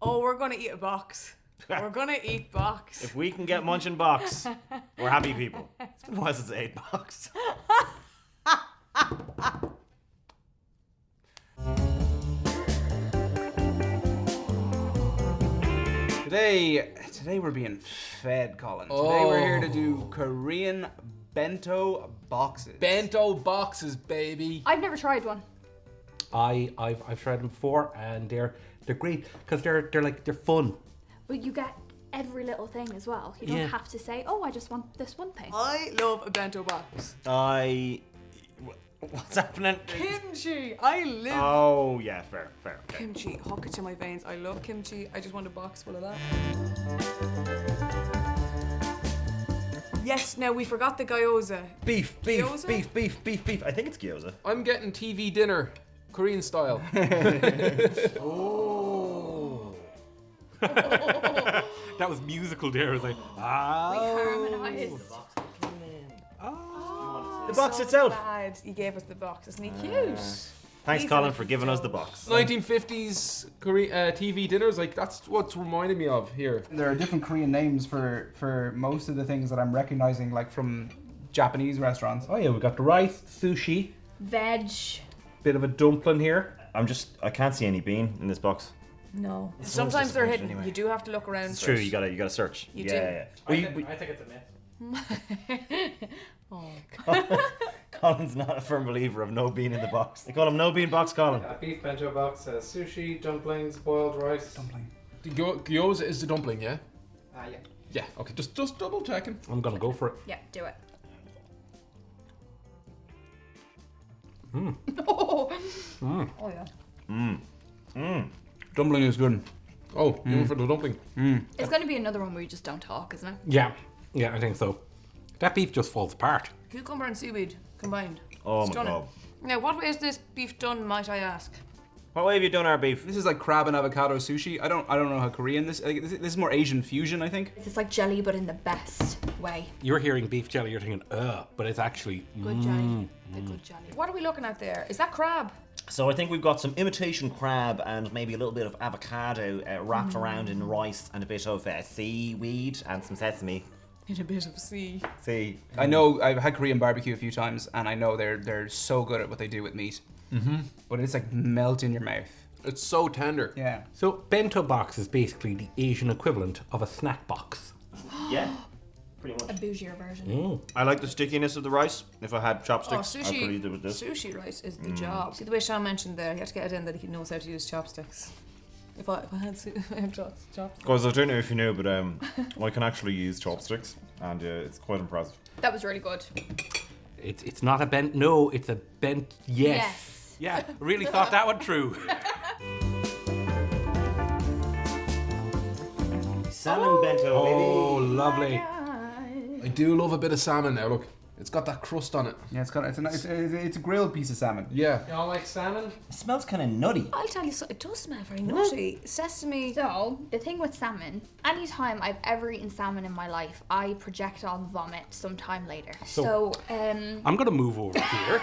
Oh, we're gonna eat a box. We're gonna eat box. If we can get munching box, we're happy people. It's been a while since I ate box. Today we're being fed, Colin. Today we're here to do Korean bento boxes. Bento boxes, baby. I've never tried one. I've tried them before, and they're great because they're fun. But you get every little thing as well. You don't have to say, oh, I just want this one thing. I love a bento box. What's happening? Kimchi. I live. Oh yeah, fair. Okay. Kimchi, hook it to my veins. I love kimchi. I just want a box full of that. Yes, now we forgot the gyoza. Beef. Gyoza? Beef. I think it's gyoza. I'm getting TV dinner, Korean style. Oh. That was musical there. I was like, We harmonise. The box itself. Glad you gave us the box. Isn't he cute? Thanks, He's Colin, a for giving us the box. 1950s Korean TV dinners, like that's what's reminding me of here. There are different Korean names for most of the things that I'm recognizing, like from Japanese restaurants. oh yeah, we got the rice, sushi, Veg. bit of a dumpling here. I can't see any bean in this box. No. Sometimes they're hidden. anyway. You do have to look around. It's true. You gotta search. You do. Yeah. I think it's a myth. Colin's not a firm believer of no bean in the box. They call him no bean box, Colin. Beef bento box has sushi, dumplings, boiled rice. Dumpling. The gyoza is the dumpling, yeah? Yeah. Yeah, okay, just double checking. I'm gonna go for it. Yeah, do it. Oh yeah. Dumpling is good. Oh, you went for the dumpling. It's going to be another one where you just don't talk, isn't it? Yeah, I think so. That beef just falls apart. Cucumber and seaweed combined. Oh Stunning. my god. Now, what way is this beef done, might I ask? What way have you done our beef? This is like crab and avocado sushi. I don't know how Korean this is more Asian fusion, I think. It's like jelly, but in the best way. You're hearing beef jelly, you're thinking, but it's actually Good jelly. The good jelly. What are we looking at there? Is that crab? So I think we've got some imitation crab and maybe a little bit of avocado wrapped around in rice and a bit of seaweed and some sesame. In a bit of sea. See, I know I've had Korean barbecue a few times, and I know they're so good at what they do with meat. But it's like melt in your mouth. It's so tender. Yeah. So bento box is basically the Asian equivalent of a snack box. yeah, pretty A much. bougier version. I like the stickiness of the rice. If I had Oh, chopsticks, I could sushi. eat it with this. Sushi rice is the job. See the way Sean mentioned there, he had to get it in that he knows how to use chopsticks. If I had chopsticks. Guys, I don't know if you know, but I can actually use chopsticks, and it's quite impressive. That was really good. It's not a bent, no, it's a bent, yes. Yeah, really thought that one through. Salmon bento, Oh, baby. lovely. I do love a bit of salmon now, look. It's got that crust on it. Yeah, it's a grilled piece of salmon. Yeah. Y'all like salmon? It smells kind of nutty. I'll tell you, it does smell very nutty. Sesame. So, the thing with salmon, anytime I've ever eaten salmon in my life, I projectile vomit sometime later. So, I'm gonna move over here.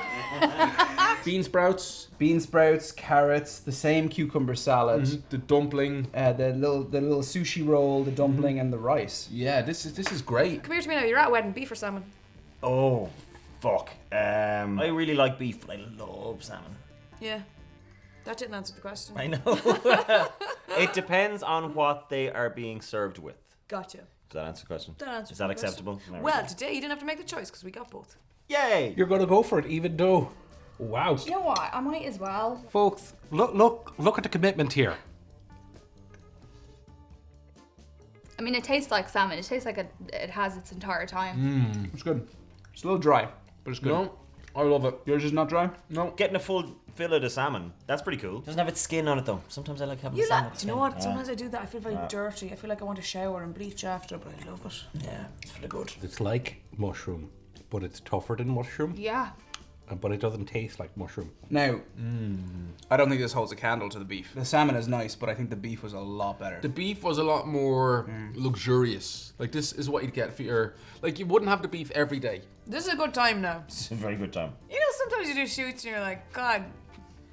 Bean sprouts, Bean sprouts, carrots, the same cucumber salad, the dumpling. the little sushi roll, the dumpling, and the rice. Yeah, this is great. Come here to me now. You're at a wedding. Beef or salmon? Oh, fuck. I really like beef, but I love salmon. Yeah. That didn't answer the question. I know. It depends on what they are being served with. Gotcha. Does that answer the question? That answers Is that the question. acceptable? There we Well, go. today you didn't have to make the choice because we got both. Yay! You're gonna go for it, even though, wow. you know what? I might as well. Folks, look at the commitment here. I mean, it tastes like salmon. It tastes like it has its entire time. It's good. It's a little dry, but it's good. No, I love it. Yours is not dry? No. Getting a full fillet of salmon, that's pretty cool. Doesn't have its skin on it though. Sometimes I like having the salmon. Do you know what? Sometimes I do that. I feel very dirty. I feel like I want to shower and bleach after, but I love it. Yeah, it's really good. It's like mushroom, but it's tougher than mushroom, Yeah. but it doesn't taste like mushroom. Now, I don't think this holds a candle to the beef. The salmon is nice, but I think the beef was a lot better. The beef was a lot more luxurious. Like this is what you'd get for your, like you wouldn't have the beef every day. This is a good time now. It's a very good time. You know, sometimes you do shoots and you're like, God,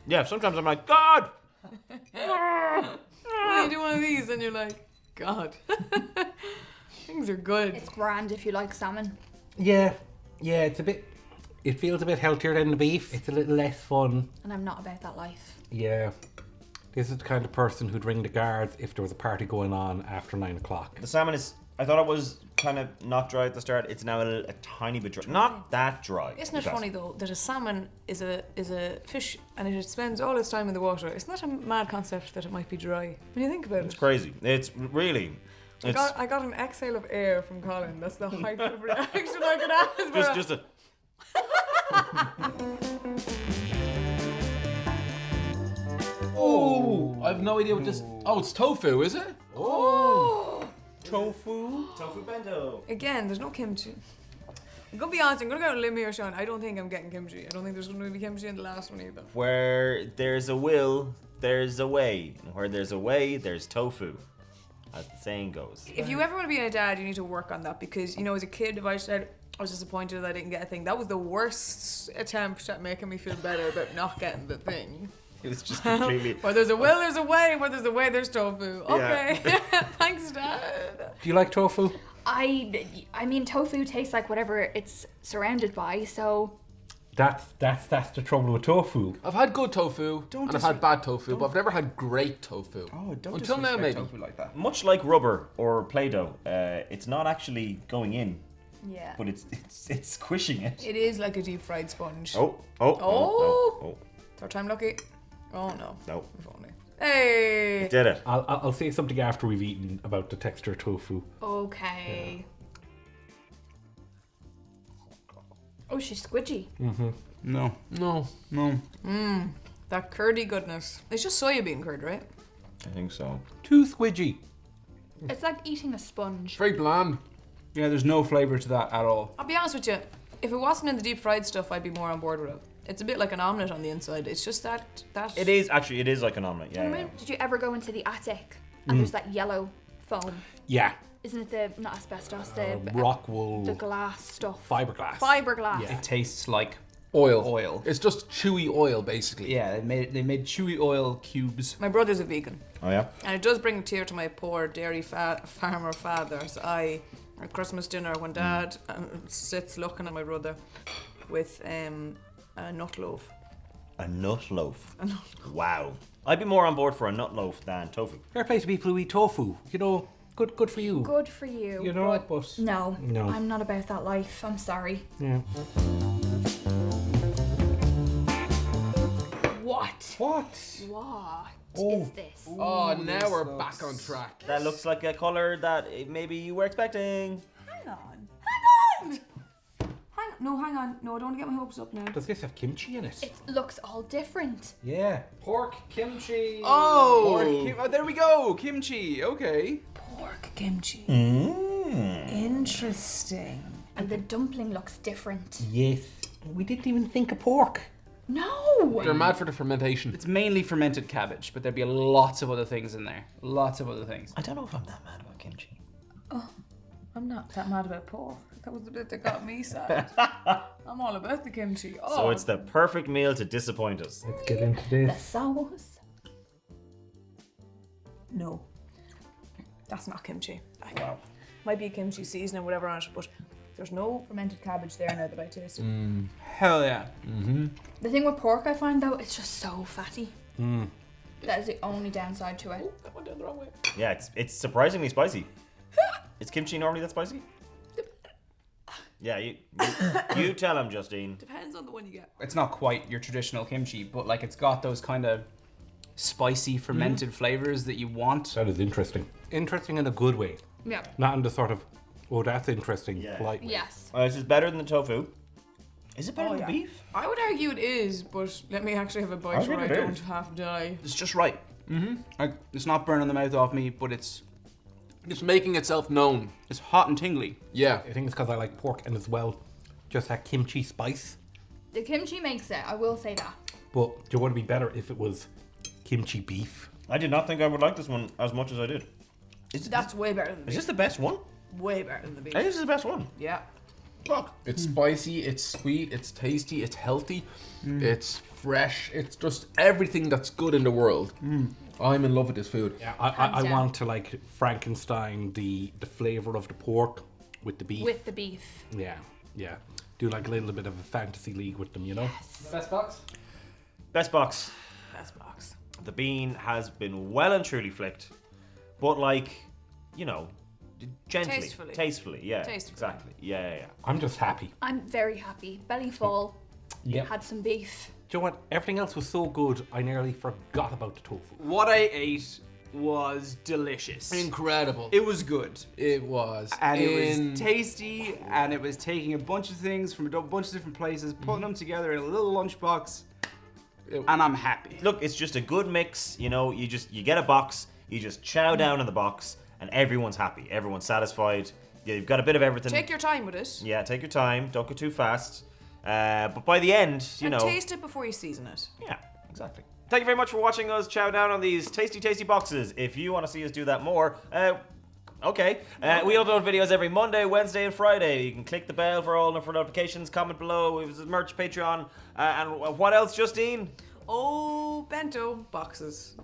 Yeah, sometimes I'm like, God! when you do one of these, then you're like, God, things are good. It's grand if you like salmon. Yeah, it's a bit. It feels a bit healthier than the beef. It's a little less fun. And I'm not about that life. Yeah. This is the kind of person who'd ring the guards if there was a party going on after 9 o'clock. The salmon is, I thought it was kind of not dry at the start. It's now a tiny bit dry. Not that dry. Isn't it funny though that a salmon is a fish and it spends all its time in the water? Isn't that a mad concept that it might be dry? When you think about It's it. crazy. It's really. I got an exhale of air from Colin. That's the height of reaction I could ask for. just a. Oh, I have no idea what this. Oh, it's tofu, is it? Tofu bento. Again, there's no kimchi. I'm gonna be honest, I'm gonna go out on a limb here, Sean. I don't think I'm getting kimchi. I don't think there's gonna be kimchi in the last one either. Where there's a will, there's a way. And where there's a way, there's tofu. As the saying goes. If you ever want to be a dad, you need to work on that because, you know, as a kid, if I said I was disappointed that I didn't get a thing, that was the worst attempt at making me feel better about not getting the thing. It was just completely. Where there's a will, there's a way. Where there's a way, there's tofu. Okay. Thanks, Dad. Do you like tofu? I mean, tofu tastes like whatever it's surrounded by, so... That's the trouble with tofu. I've had good tofu, and I've had bad tofu, but I've never had great tofu. Oh, don't Until now, disrespect maybe. tofu like that. Much like rubber or Play-Doh, it's not actually going in, Yeah. but it's squishing it. It is like a deep fried sponge. Oh. Third time lucky. Oh no. No. If only. Hey. Did it. I'll say something after we've eaten about the texture of tofu. Okay. Oh, she's squidgy. No. That curdy goodness. It's just soya bean curd, right? I think so. Too squidgy. It's like eating a sponge. Very bland. Yeah, there's no flavour to that at all. I'll be honest with you. If it wasn't in the deep fried stuff, I'd be more on board with it. It's a bit like an omelette on the inside. It's just that. It is like an omelette. Yeah. Did you ever go into the attic and there's that yellow foam? Yeah. Isn't it the, not asbestos, the Rock wool. the glass stuff? Fiberglass. Fiberglass. It tastes like Oil. It's just chewy oil, basically. yeah. They made chewy oil cubes. My brother's a vegan. Oh yeah. And it does bring a tear to my poor dairy farmer father's eye at Christmas dinner when Dad sits looking at my brother with a nut loaf. A nut loaf. Wow. I'd be more on board for a nut loaf than tofu. Fair play to people who eat tofu. You know, good for you. Good for you. You know, but No, No. I'm not about that life. I'm sorry. yeah. What? What? What is this? Oh, now we're back on track. That looks like a colour that maybe you were expecting. Hang on. Hang on. No, I don't want to get my hopes up now. Does this have kimchi in it? It looks all different. Yeah. Pork, kimchi. Oh, there we go. Kimchi. Okay. Pork kimchi. Interesting. And the dumpling looks different. Yes. We didn't even think of pork. No! They're mad for the fermentation. It's mainly fermented cabbage, but there'd be lots of other things in there. Lots of other things. I don't know if I'm that mad about kimchi. I'm not that mad about pork. That was the bit that got me sad. I'm all about the kimchi. Oh. So it's the perfect meal to disappoint us. Let's get into The this. sauce. No. That's not kimchi. Wow. Might be a kimchi seasoning, whatever on it, but there's no fermented cabbage there now that I tasted. Hell yeah. The thing with pork, I find though, it's just so fatty. That is the only downside to it. That went down the wrong way. Yeah, it's surprisingly spicy. Is kimchi normally that spicy? Yeah, you tell him, Justine. Depends on the one you get. It's not quite your traditional kimchi, but like it's got those kind of spicy fermented flavors that you want. That is interesting. Interesting in a good way. Yeah. Not in the sort of, oh, that's interesting. Yeah. Polite way. Yes. This is better than the tofu. Is it better than yeah. beef? I would argue it is, but let me actually have a bite where I think it don't is. half die. It's just right. Like, it's not burning the mouth off me, but it's making itself known. it's hot and tingly. Yeah. I think it's because I like pork and as well, just that kimchi spice. The kimchi makes it, I will say that. But do you want to be better if it was kimchi beef? I did not think I would like this one as much as I did. That's way better than the Is beef. this the best one? Way better than the beef. I think this is the best one. Yeah. Look, it's spicy, it's sweet, it's tasty, it's healthy, it's fresh, it's just everything that's good in the world. I'm in love with this food. Yeah, Hands I down. want to like Frankenstein the flavour of the pork with the beef. With the beef. Yeah. Do like a little bit of a fantasy league with them, you know? Best box? Best box. Best box. The bean has been well and truly flicked, but like, you know, gently, tastefully. Yeah, Tastefully. exactly. Yeah. I'm just happy. I'm very happy. Belly full. Yeah. Had some beef. Do you know what? Everything else was so good, I nearly forgot about the tofu. What I ate was delicious. Incredible. It was good. It was. And it was tasty, and it was taking a bunch of things from a bunch of different places, putting them together in a little lunchbox, and I'm happy. Look, it's just a good mix. You know, you get a box, you just chow down in the box, and everyone's happy. Everyone's satisfied. You've got a bit of everything. Take your time with it. Yeah, take your time. Don't go too fast. But by the end, you know. Taste it before you season it. Yeah, exactly. Thank you very much for watching us chow down on these tasty boxes. If you want to see us do that more, okay. We upload videos every Monday, Wednesday, and Friday. You can click the bell for notifications, comment below. It was merch, Patreon. And what else, Justine? Oh, bento boxes.